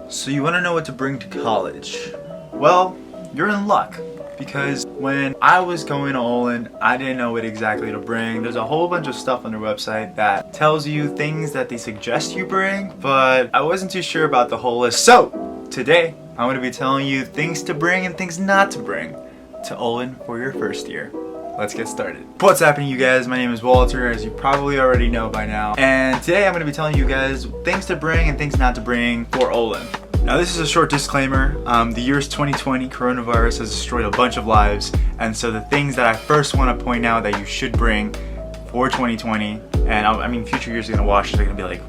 So you want to know what to bring to college? Well, you're in luck, because when I was going to Olin, I didn't know what exactly to bring. There's a whole bunch of stuff on their website that tells you things that they suggest you bring, but I wasn't too sure about the whole list. So today, I'm going to be telling you things to bring and things not to bring to Olin for your first year. Let's get started. What's happening, you guys? My name is Walter, as you probably already know by now. And today I'm going to be telling you guys things to bring and things not to bring for Olin. Now, this is a short disclaimer. The year is 2020. Coronavirus has destroyed a bunch of lives. And so the things that I first want to point out that you should bring for 2020, and I mean future years are going to watch, they're going to be like,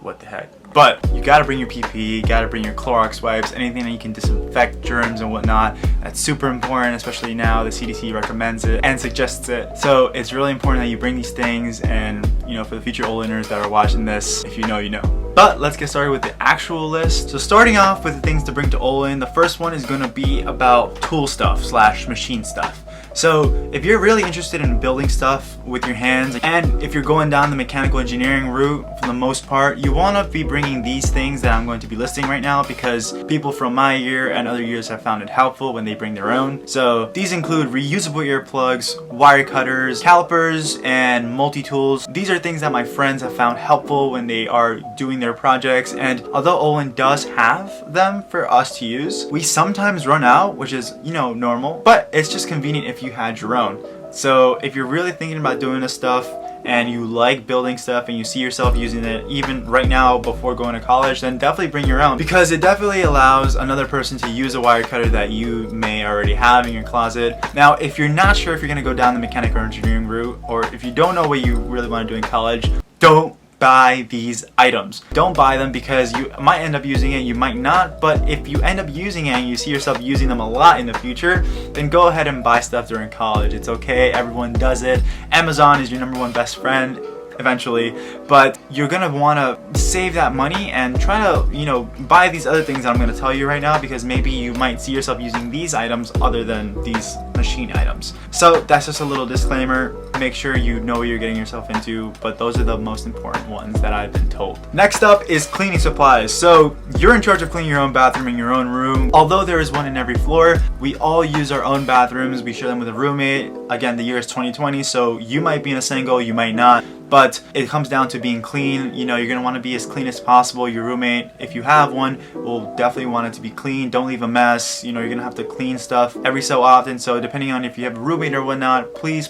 what the heck? But you gotta bring your PPE, you gotta bring your Clorox wipes, anything that you can disinfect germs and whatnot. That's super important, especially now the CDC recommends it and suggests it. So it's really important that you bring these things, and you know, for the future Oliners that are watching this, if you know, you know. But let's get started with the actual list. So starting off with the things to bring to Olin, the first one is gonna be about tool stuff / machine stuff. So if you're really interested in building stuff with your hands, and if you're going down the mechanical engineering route for the most part, you want to be bringing these things that I'm going to be listing right now, because people from my year and other years have found it helpful when they bring their own. So these include reusable earplugs, wire cutters, calipers, and multi-tools. These are things that my friends have found helpful when they are doing their projects, and although Olin does have them for us to use, we sometimes run out, which is, you know, normal, but it's just convenient if you had your own. So if you're really thinking about doing this stuff and you like building stuff and you see yourself using it even right now before going to college, then definitely bring your own, because it definitely allows another person to use a wire cutter that you may already have in your closet. Now, if you're not sure if you're going to go down the mechanical engineering route, or if you don't know what you really want to do in college, don't buy these items. Don't buy them, because you might end up using it, you might not, but if you end up using it and you see yourself using them a lot in the future, then go ahead and buy stuff during college. It's okay, everyone does it. Amazon is your #1 best friend eventually, but you're gonna want to save that money and try to, you know, buy these other things that I'm gonna tell you right now, because maybe you might see yourself using these items other than these machine items. So that's just a little disclaimer. Make sure you know what you're getting yourself into, but those are the most important ones that I've been told. Next up is cleaning supplies. So you're in charge of cleaning your own bathroom in your own room. Although there is one in every floor, we all use our own bathrooms. We share them with a roommate. Again, the year is 2020, so you might be in a single, you might not. But it comes down to being clean. You know, you're gonna want to be as clean as possible. Your roommate, if you have one, will definitely want it to be clean. Don't leave a mess. You know, you're gonna have to clean stuff every so often. So depending on if you have a roommate or whatnot, please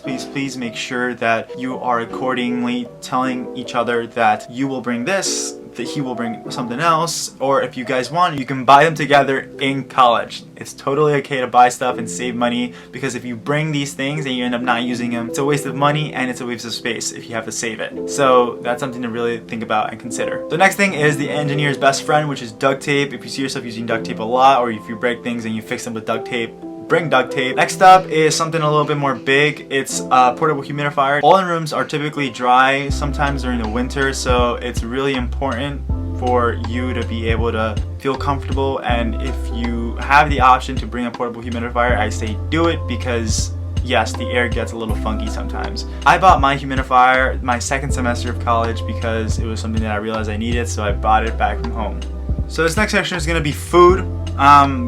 make sure that you are accordingly telling each other that you will bring this, that he will bring something else, or if you guys want, you can buy them together in college. It's totally okay to buy stuff and save money, because if you bring these things and you end up not using them, it's a waste of money and it's a waste of space if you have to save it. So that's something to really think about and consider. The next thing is the engineer's best friend, which is duct tape. If you see yourself using duct tape a lot, or if you break things and you fix them with duct tape, bring duct tape. Next up is something a little bit more big. It's a portable humidifier. Olin rooms are typically dry sometimes during the winter, so it's really important for you to be able to feel comfortable. And if you have the option to bring a portable humidifier, I say do it, because yes, the air gets a little funky sometimes. I bought my humidifier my second semester of college because it was something that I realized I needed, so I bought it back from home. So this next section is going to be food.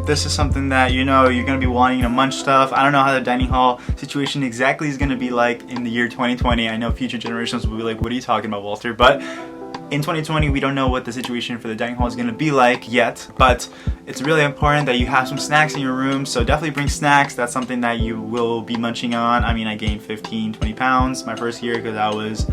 This is something that, you know, you're going to be wanting to munch stuff. I don't know how the dining hall situation exactly is going to be like in the year 2020. I know future generations will be like, what are you talking about, Walter? But in 2020, we don't know what the situation for the dining hall is going to be like yet, but it's really important that you have some snacks in your room. So definitely bring snacks. That's something that you will be munching on. I mean, I gained 15-20 pounds my first year because I was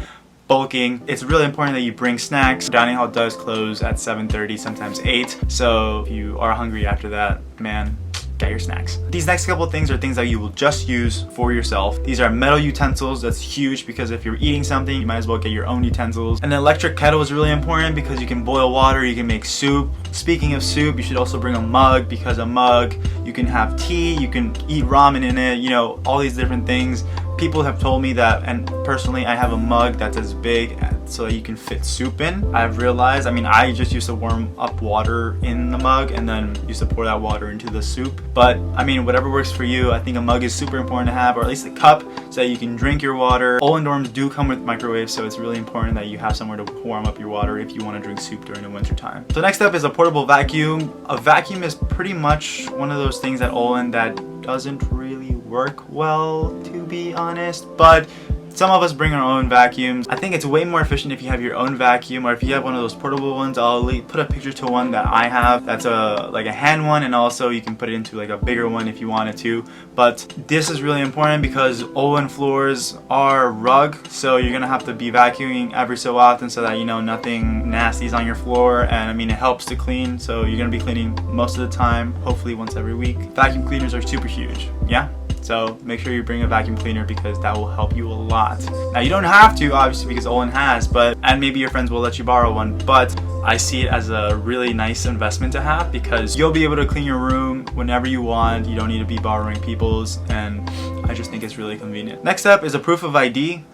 bulking. It's really important that you bring snacks. Dining hall does close at 7:30, sometimes 8. So if you are hungry after that, man, get your snacks. These next couple of things are things that you will just use for yourself. These are metal utensils. That's huge, because if you're eating something, you might as well get your own utensils. An electric kettle is really important, because you can boil water, you can make soup. Speaking of soup, you should also bring a mug, because a mug, you can have tea, you can eat ramen in it, you know, all these different things. People have told me that, and personally I have a mug that's as big, so that you can fit soup in. I've realized, I mean, I just used to warm up water in the mug and then used to pour that water into the soup. But I mean, whatever works for you. I think a mug is super important to have, or at least a cup, so that you can drink your water. Olin dorms do come with microwaves, so it's really important that you have somewhere to warm up your water if you want to drink soup during the winter time. So next up is a portable vacuum. A vacuum is pretty much one of those things at Olin that doesn't really work well, to be honest, but some of us bring our own vacuums. I think it's way more efficient if you have your own vacuum, or if you have one of those portable ones. I'll put a picture to one that I have that's like a hand one, and also you can put it into like a bigger one if you wanted to. But this is really important because Olin floors are rug, so you're gonna have to be vacuuming every so often so that, you know, nothing nasty is on your floor. And I mean, it helps to clean, so you're gonna be cleaning most of the time, hopefully once every week. Vacuum cleaners are super huge, yeah? So make sure you bring a vacuum cleaner because that will help you a lot. Now you don't have to, obviously, because Olin has, and maybe your friends will let you borrow one, but I see it as a really nice investment to have because you'll be able to clean your room whenever you want. You don't need to be borrowing people's, and I just think it's really convenient. Next up is a proof of ID.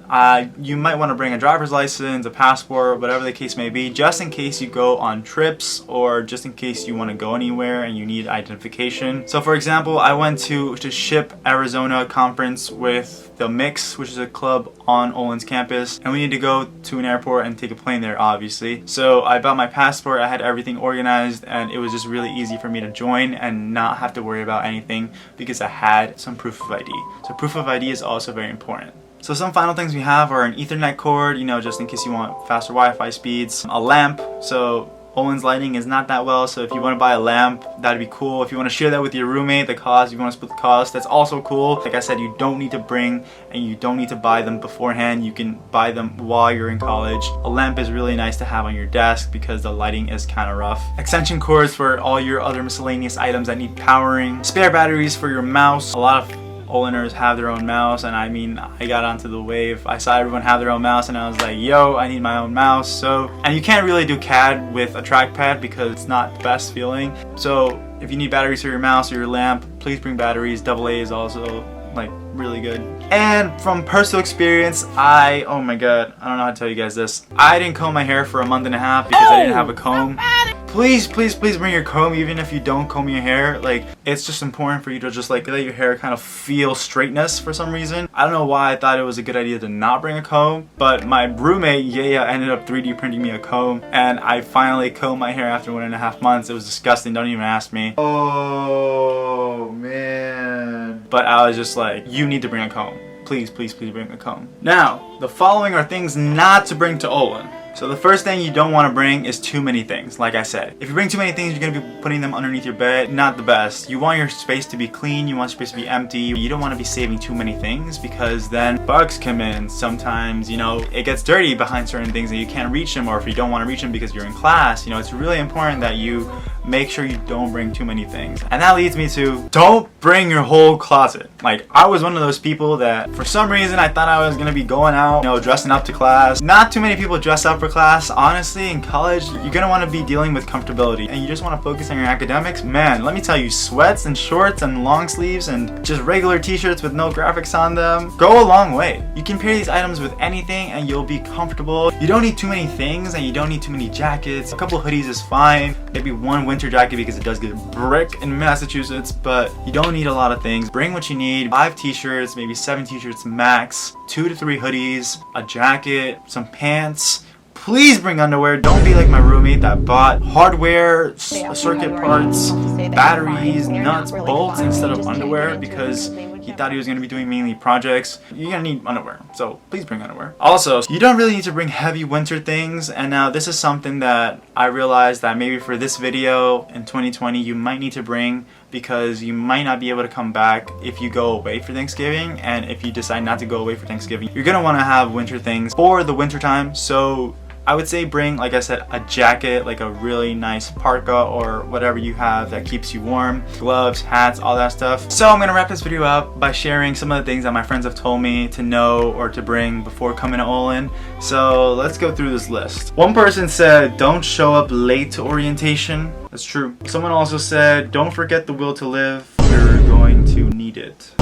You might want to bring a driver's license, a passport, whatever the case may be, just in case you go on trips or just in case you want to go anywhere and you need identification. So for example, I went to SHIP Arizona conference with the Mix, which is a club on Olin's campus, and we need to go to an airport and take a plane there, obviously. So I bought my passport, I had everything organized, and it was just really easy for me to join and not have to worry about anything because I had some proof of ID. So proof of ID is also very important. So some final things we have are an Ethernet cord, you know, just in case you want faster Wi-Fi speeds, a lamp. So Olin's lighting is not that well, so if you want to buy a lamp, that'd be cool. If you want to share that with your roommate, the cost, if you want to split the cost, that's also cool. Like I said, you don't need to bring and you don't need to buy them beforehand. You can buy them while you're in college. A lamp is really nice to have on your desk because the lighting is kind of rough. Extension cords for all your other miscellaneous items that need powering. Spare batteries for your mouse. A lot of Oliners have their own mouse, and I mean, I got onto the wave. I saw everyone have their own mouse and I was like, yo, I need my own mouse. So, and you can't really do CAD with a trackpad because it's not the best feeling. So if you need batteries for your mouse or your lamp, please bring batteries. AA is also like really good. And from personal experience, oh my god, I don't know how to tell you guys this. I didn't comb my hair for a month and a half because I didn't have a comb. Please bring your comb even if you don't comb your hair. Like, it's just important for you to just like let your hair kind of feel straightness for some reason. I don't know why I thought it was a good idea to not bring a comb, but my roommate, yeah, ended up 3D printing me a comb, and I finally combed my hair after 1.5 months. It was disgusting, don't even ask me. Oh man. But I was just like, you need to bring a comb. Please bring a comb. Now, the following are things not to bring to Olin. So the first thing you don't want to bring is too many things, like I said. If you bring too many things, you're going to be putting them underneath your bed. Not the best. You want your space to be clean, you want your space to be empty. You don't want to be saving too many things because then bugs come in. Sometimes, you know, it gets dirty behind certain things and you can't reach them, or if you don't want to reach them because you're in class, you know, it's really important that you make sure you don't bring too many things. And that leads me to, don't bring your whole closet. Like, I was one of those people that for some reason I thought I was gonna be going out, you know, dressing up to class. Not too many people dress up for class. Honestly, in college, you're gonna want to be dealing with comfortability and you just want to focus on your academics. Man, let me tell you, sweats and shorts and long sleeves and just regular t-shirts with no graphics on them go a long way. You can pair these items with anything and you'll be comfortable. You don't need too many things and you don't need too many jackets. A couple hoodies is fine. Maybe one winter jacket because it does get brick in Massachusetts, but you don't need a lot of things. Bring what you need. 5 t-shirts, maybe 7 t-shirts max, 2 to 3 hoodies, a jacket, some pants. Please bring underwear. Don't be like my roommate that bought hardware, circuit parts, batteries, nuts, bolts instead of underwear because he thought he was going to be doing mainly projects. You're going to need underwear, so please bring underwear. Also, you don't really need to bring heavy winter things, and now this is something that I realized that maybe for this video in 2020 you might need to bring because you might not be able to come back if you go away for Thanksgiving, and if you decide not to go away for Thanksgiving, you're going to want to have winter things for the winter time. So I would say bring, like I said, a jacket, like a really nice parka or whatever you have that keeps you warm, gloves, hats, all that stuff. So I'm gonna wrap this video up by sharing some of the things that my friends have told me to know or to bring before coming to Olin. So let's go through this list. One person said, don't show up late to orientation. That's true. Someone also said, don't forget the will to live. You're going to need it.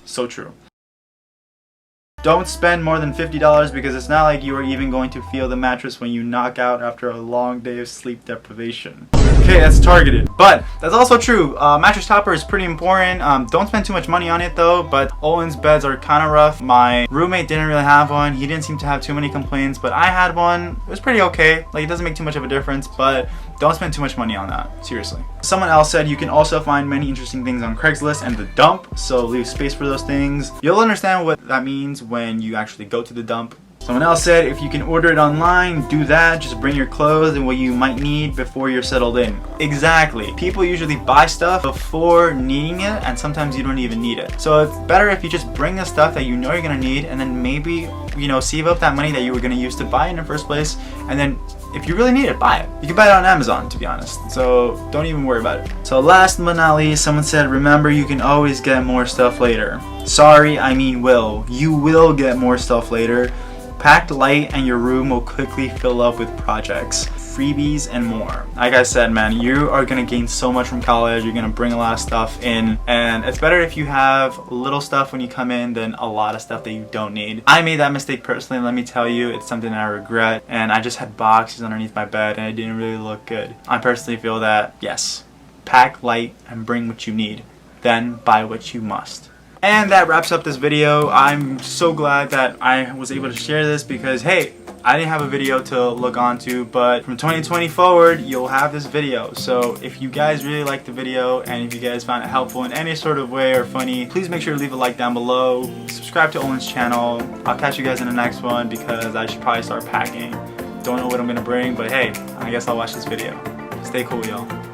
So true. don't spend more than $50 because it's not like you are even going to feel the mattress when you knock out after a long day of sleep deprivation. Okay, that's targeted, but that's also true. Mattress topper is pretty important. Don't spend too much money on it though, but Olin's beds are kind of rough. My roommate didn't really have one. He didn't seem to have too many complaints, but I had one. It was pretty okay. Like, it doesn't make too much of a difference, but don't spend too much money on that, seriously. Someone else said you can also find many interesting things on Craigslist and the dump, so leave space for those things. You'll understand what that means when you actually go to the dump. Someone else said if you can order it online, do that. Just bring your clothes and what you might need before you're settled in. Exactly. People usually buy stuff before needing it, and sometimes you don't even need it. So it's better if you just bring the stuff that you know you're gonna need, and then maybe, you know, save up that money that you were gonna use to buy it in the first place, and then if you really need it, buy it. You can buy it on Amazon, to be honest, so don't even worry about it. So last but not least, someone said, remember, you can always get more stuff later. Sorry, I mean will. You will get more stuff later. Packed light and your room will quickly fill up with projects, freebies, and more. Like I said, man, you are gonna gain so much from college. You're gonna bring a lot of stuff in, and it's better if you have little stuff when you come in than a lot of stuff that you don't need. I made that mistake personally, let me tell you. It's something that I regret, and I just had boxes underneath my bed and it didn't really look good. I personally feel that, yes, pack light and bring what you need, then buy what you must. And that wraps up this video. I'm so glad that I was able to share this because, hey, I didn't have a video to look onto, but from 2020 forward, you'll have this video. So if you guys really liked the video and if you guys found it helpful in any sort of way or funny, please make sure to leave a like down below. Subscribe to Olin's channel. I'll catch you guys in the next one because I should probably start packing. Don't know what I'm gonna bring, but hey, I guess I'll watch this video. Stay cool, y'all.